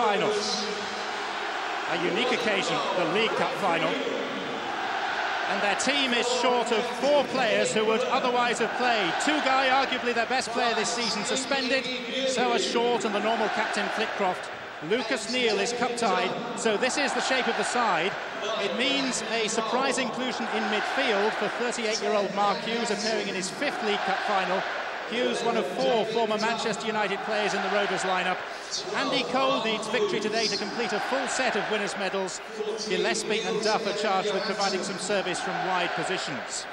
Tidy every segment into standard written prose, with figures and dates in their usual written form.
final. A unique occasion, the League Cup final. And their team is short of 4 players who would otherwise have played. Tugay, arguably their best player this season, suspended. So are Short and the normal captain Flitcroft. Lucas Neal is cup-tied, so this is the shape of the side. It means a surprise inclusion in midfield for 38-year-old Mark Hughes, appearing in his 5th League Cup final. Hughes, one of 4 former Manchester United players in the Rovers lineup. Andy Cole needs victory today to complete a full set of winners' medals. Gillespie and Duff are charged with providing some service from wide positions.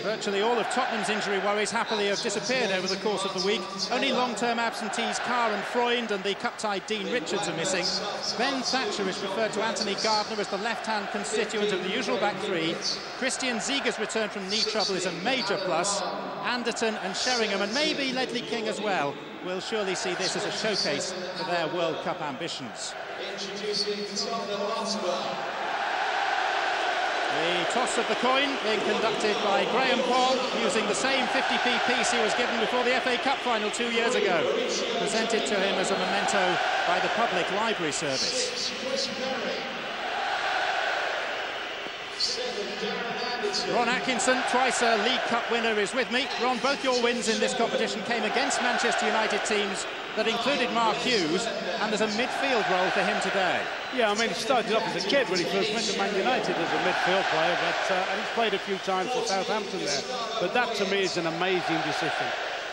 Virtually all of Tottenham's injury worries happily have disappeared over the course of the week. Only long-term absentees Carr and Freund and the cup-tied Dean Richards are missing. Ben Thatcher is referred to Anthony Gardner as the left-hand constituent of the usual back 3. Christian Ziger's return from knee trouble is a major plus. Anderton and Sheringham, and maybe Ledley King as well, will surely see this as a showcase for their World Cup ambitions. Introducing Tottenham Hotspur. The toss of the coin being conducted by Graham Paul, using the same 50p piece he was given before the FA Cup final 2 years ago, presented to him as a memento by the Public Library Service. Ron Atkinson, twice a League Cup winner, is with me. Ron, both your wins in this competition came against Manchester United teams that included Mark Hughes, and there's a midfield role for him today. Yeah, I mean, he started off as a kid when he first went to Man United as a midfield player, but and he's played a few times for Southampton there. But that, to me, is an amazing decision.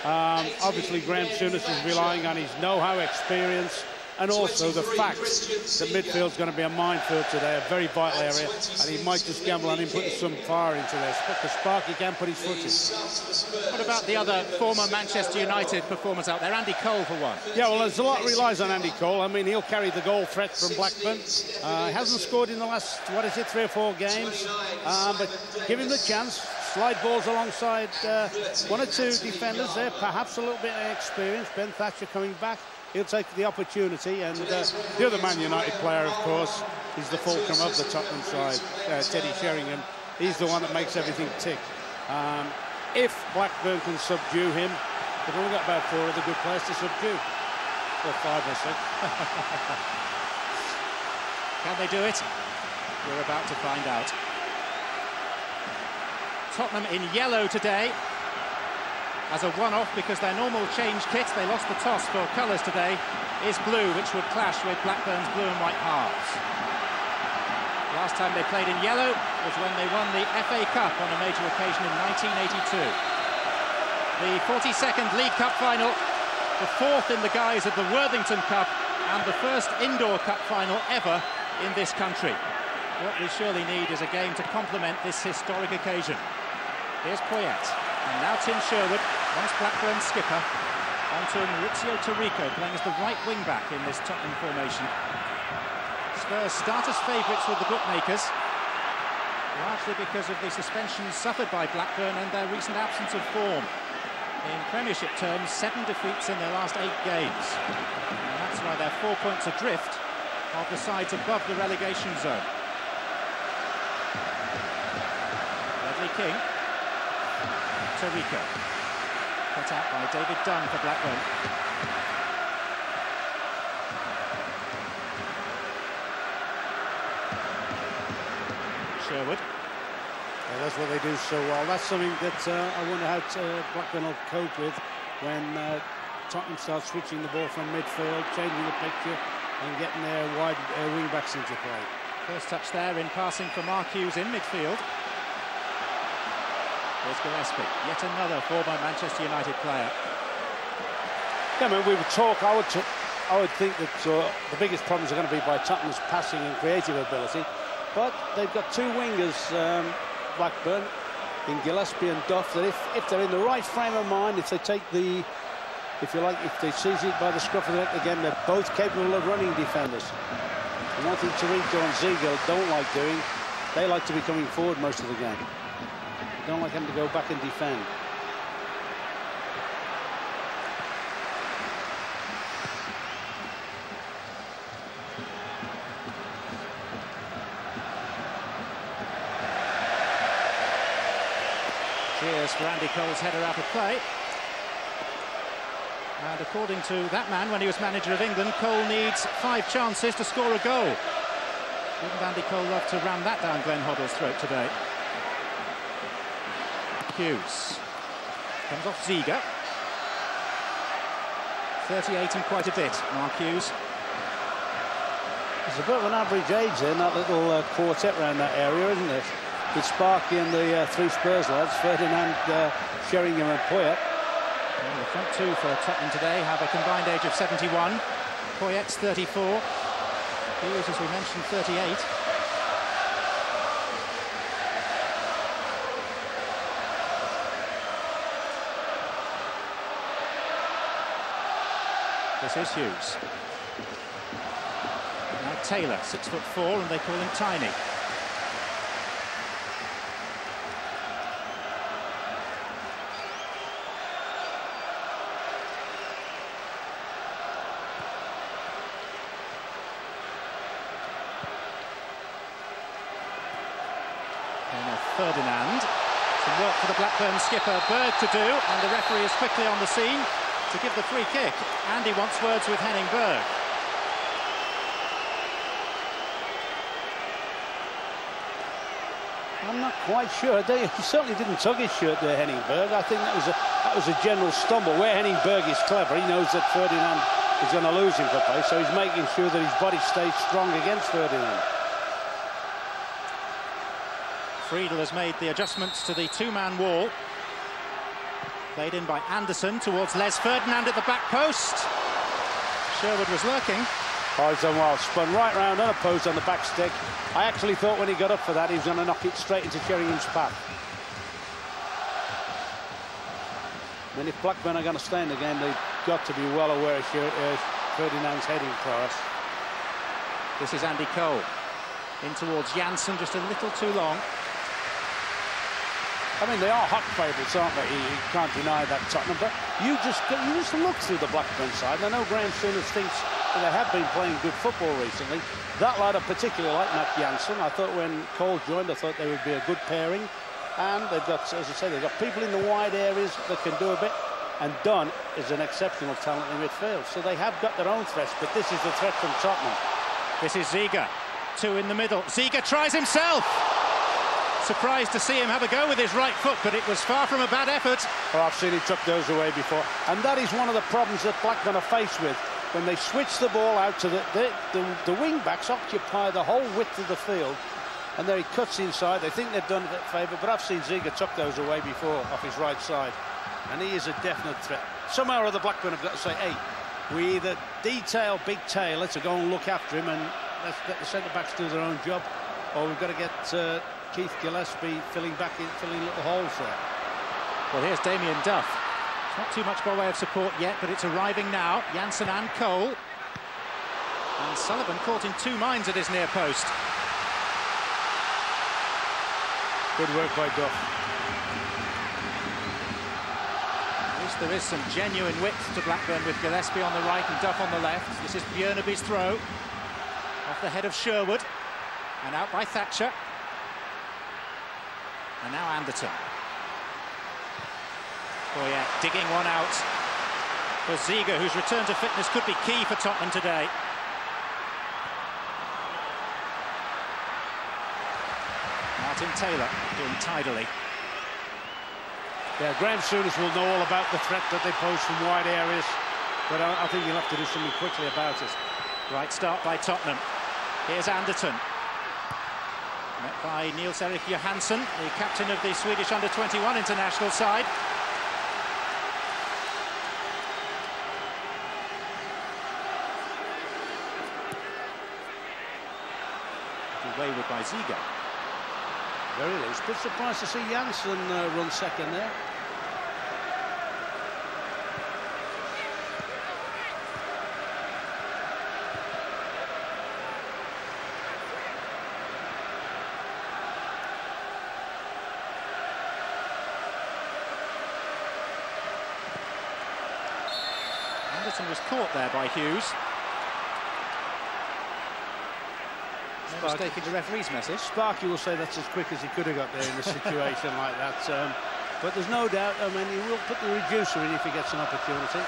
Obviously, Graham Souness is relying on his know-how, experience, and also the fact that midfield's going to be a minefield today, a very vital area, and he might just gamble on him putting some fire into this. But the spark, he can put his foot in. What about the other former Manchester United performers out there? Andy Cole, for one. Yeah, well, there's a lot relies on Andy Cole. I mean, he'll carry the goal threat from Blackburn. He hasn't scored in the last, 3 or 4 games, but give him the chance. Slide balls alongside 1 or 2 defenders there, perhaps a little bit of experience. Ben Thatcher coming back. He'll take the opportunity, and the other Man United player, of course, is the fulcrum of the Tottenham side, Teddy Sheringham. He's the one that makes everything tick. If Blackburn can subdue him, they've only got about 4 other good players to subdue, or 5 or 6. Can they do it? We're about to find out. Tottenham in yellow today, as a one-off, because their normal change kit, they lost the toss for colours today, is blue, which would clash with Blackburn's blue and white halves. Last time they played in yellow was when they won the FA Cup on a major occasion in 1982. The 42nd League Cup final, the 4th in the guise of the Worthington Cup, and the first indoor cup final ever in this country. What we surely need is a game to complement this historic occasion. Here's Poyet, and now Tim Sherwood, once Blackburn's skipper, onto Maurizio Taricco, playing as the right wing-back in this Tottenham formation. Spurs start as favourites with the bookmakers, largely because of the suspensions suffered by Blackburn and their recent absence of form. In Premiership terms, 7 defeats in their last 8 games. And that's why they're 4 points adrift of the sides above the relegation zone. Ledley King. Taricco. Cut out by David Dunn for Blackburn. Sherwood. Yeah, that's what they do so well. That's something that I wonder how Blackburn will cope with when Tottenham starts switching the ball from midfield, changing the picture and getting their wide wing-backs into play. First touch there in passing for Mark Hughes in midfield. Here's Gillespie, yet another former Manchester United player. Yeah, I mean, we would talk, I would think that the biggest problems are going to be by Tottenham's passing and creative ability, but they've got 2 wingers, Blackburn, in Gillespie and Duff, that if they're in the right frame of mind, if they take the, if you like, if they seize it by the scruff of the neck again, they're both capable of running defenders. And one thing Taricco and Ziegel don't like doing, they like to be coming forward most of the game. Don't like him to go back and defend. Cheers for Andy Cole's header out of play. And according to that man, when he was manager of England, Cole needs 5 chances to score a goal. Wouldn't Andy Cole love to ram that down Glenn Hoddle's throat today? Hughes. Comes off Ziege. 38 and quite a bit, Mark Hughes. There's a bit of an average age in that little quartet around that area, isn't it? With Sparky and the 3 Spurs lads, Ferdinand, Sheringham and Poyet. Well, the front 2 for Tottenham today have a combined age of 71. Poyet's 34. Hughes, as we mentioned, 38. This is Hughes. Now Taylor, 6'4", and they call him tiny. Ferdinand. Some work for the Blackburn skipper Berg to do, and the referee is quickly on the scene to give the free kick. Andy wants words with Henning Berg. I'm not quite sure. He certainly didn't tug his shirt there, Henning Berg. I think that was a general stumble. Where Henning Berg is clever, he knows that Ferdinand is going to lose him for play, so he's making sure that his body stays strong against Ferdinand. Friedel has made the adjustments to the 2-man wall. Played in by Anderson towards Les Ferdinand at the back post. Sherwood was lurking. Oh, he's done well. Spun right round unopposed on the back stick. I actually thought when he got up for that he was going to knock it straight into Sheringham's path. I mean, if Blackburn are going to stay in the game, they've got to be well aware of Ferdinand's heading class. This is Andy Cole. In towards Janssen, just a little too long. I mean, they are hot favourites, aren't they? You can't deny that, Tottenham. But you just look through the Blackburn side. And I know Graham Souness thinks that they have been playing good football recently. That lad I particularly like, Matt Janssen. I thought when Cole joined, I thought they would be a good pairing. And they've got, as I say, they've got people in the wide areas that can do a bit. And Dunn is an exceptional talent in midfield. So they have got their own threats, but this is the threat from Tottenham. This is Ziege. 2 in the middle. Ziege tries himself. Surprised to see him have a go with his right foot, but it was far from a bad effort. Oh, I've seen him chuck those away before. And that is one of the problems that Blackburn are faced with. When they switch the ball out to the wing-backs occupy the whole width of the field. And there he cuts inside. They think they've done a bit of favour, but I've seen Ziege chuck those away before off his right side. And he is a definite threat. Somehow or other Blackburn have got to say, hey, we either detail Big Taylor to go and look after him and let's let the centre-backs do their own job, or we've got to get Keith Gillespie filling little holes there. Well, here's Damien Duff. It's not too much by way of support yet, but it's arriving now. Janssen and Cole. And Sullivan caught in 2 minds at his near post. Good work by Duff. At least there is some genuine width to Blackburn with Gillespie on the right and Duff on the left. This is Björneby's throw. Off the head of Sherwood. And out by Thatcher. And now Anderton. Poyet digging one out for Ziege, whose return to fitness could be key for Tottenham today. Martin Taylor doing tidily. Yeah, Graham Souness will know all about the threat that they pose from wide areas, but I think he'll have to do something quickly about it. Right start by Tottenham. Here's Anderton. Met by Nils-Erik Johansson, the captain of the Swedish under-21 international side. Wayward by Ziege. Very loose. Bit surprised to see Janssen run second there. Anderson was caught there by Hughes. No mistake in the referee's message. Sparky will say that's as quick as he could have got there in a situation like that. But there's no doubt, I mean, he will put the reducer in if he gets an opportunity.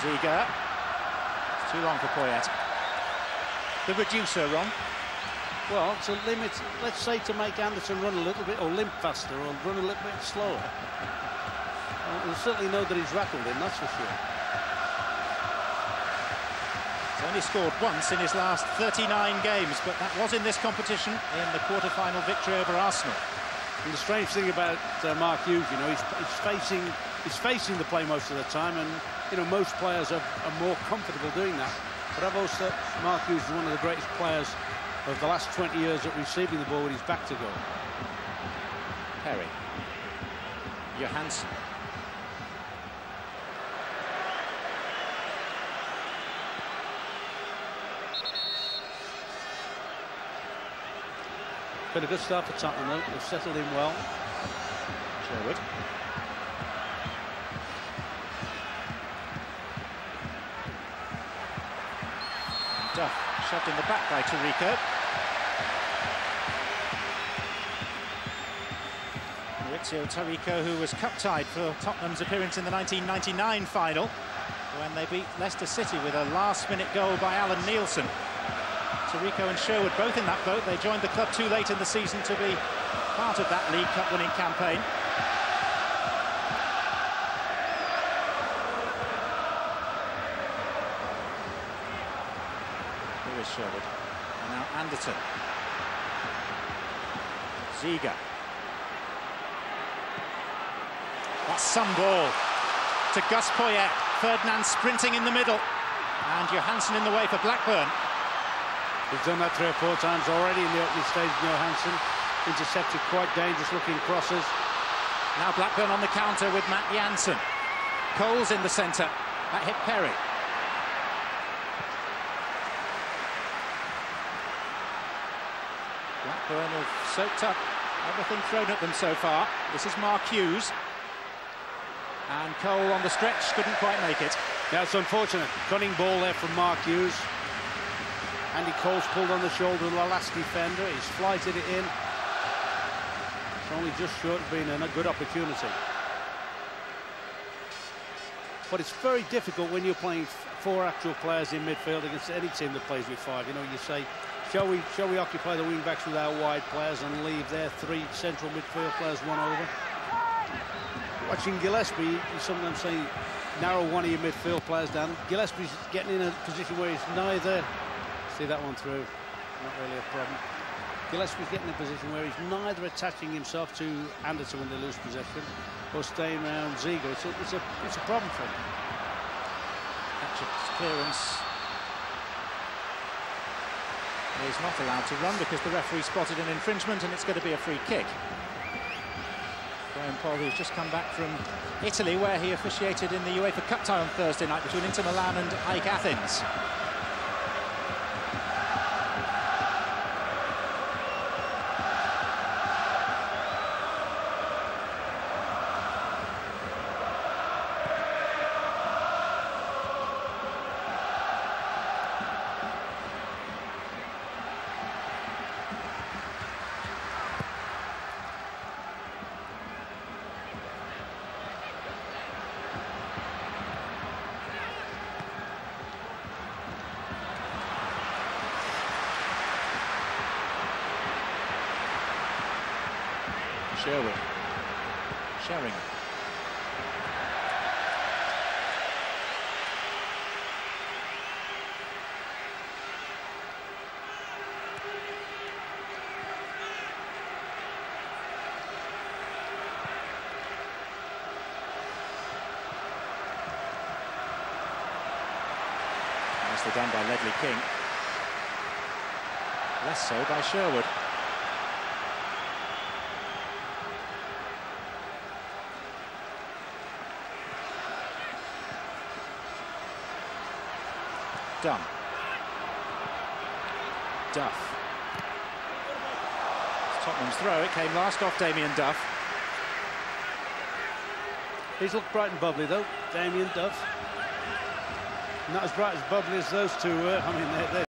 Ziga. It's too long for Poyet. The reducer, Ron. Well, to limit, let's say to make Anderson run a little bit, or limp faster, or run a little bit slower. Well, we'll certainly know that he's rattled him, that's for sure. He's only scored once in his last 39 games, but that was in this competition in the quarter-final victory over Arsenal. And the strange thing about Mark Hughes, you know, he's facing the play most of the time, and you know most players are more comfortable doing that. But I've also said Mark Hughes is one of the greatest players of the last 20 years at receiving the ball with his back to goal. Perry. Johansson. Been a good start for Tottenham, though. They've settled in well. Sherwood. And Duff shoved in the back by Tarico. Maurizio Tarico, who was cup-tied for Tottenham's appearance in the 1999 final, when they beat Leicester City with a last-minute goal by Alan Nielsen. Tarico and Sherwood both in that boat. They joined the club too late in the season to be part of that League Cup winning campaign. Here is Sherwood. And now Anderton. Ziga. That's some ball to Gus Poyet. Ferdinand sprinting in the middle. And Johansson in the way for Blackburn. He's done that 3 or 4 times already in the opening stage. Johansson intercepted quite dangerous-looking crosses. Now Blackburn on the counter with Matt Jansen. Cole's in the centre. That hit Perry. Blackburn have soaked up everything thrown at them so far. This is Mark Hughes. And Cole on the stretch couldn't quite make it. Yeah, it's unfortunate. Cunning ball there from Mark Hughes. Andy Cole's pulled on the shoulder of the last defender. He's flighted it in. It's only just short of being a good opportunity. But it's very difficult when you're playing 4 actual players in midfield against any team that plays with 5. You know, you say, shall we occupy the wing backs with our wide players and leave their 3 central midfield players one over? Watching Gillespie, you sometimes say narrow one of your midfield players down. Gillespie's getting in a position where he's neither. See that one through, not really a problem. Gillespie's getting in a position where he's neither attaching himself to Anderson when they lose possession or staying around Ziga. It's a problem for him. Hatchett's clearance. He's not allowed to run because the referee spotted an infringement, and it's going to be a free kick. Graham Poll, who's just come back from Italy, where he officiated in the UEFA Cup tie on Thursday night between Inter Milan and AEK Athens. Sherwood. Sheringham. Nicely done by Ledley King. Less so by Sherwood. Dunn. Duff. It's Tottenham's throw. It came last off Damien Duff. He's looked bright and bubbly, though, Damien Duff. Not as bright as bubbly as those two were. I mean, they're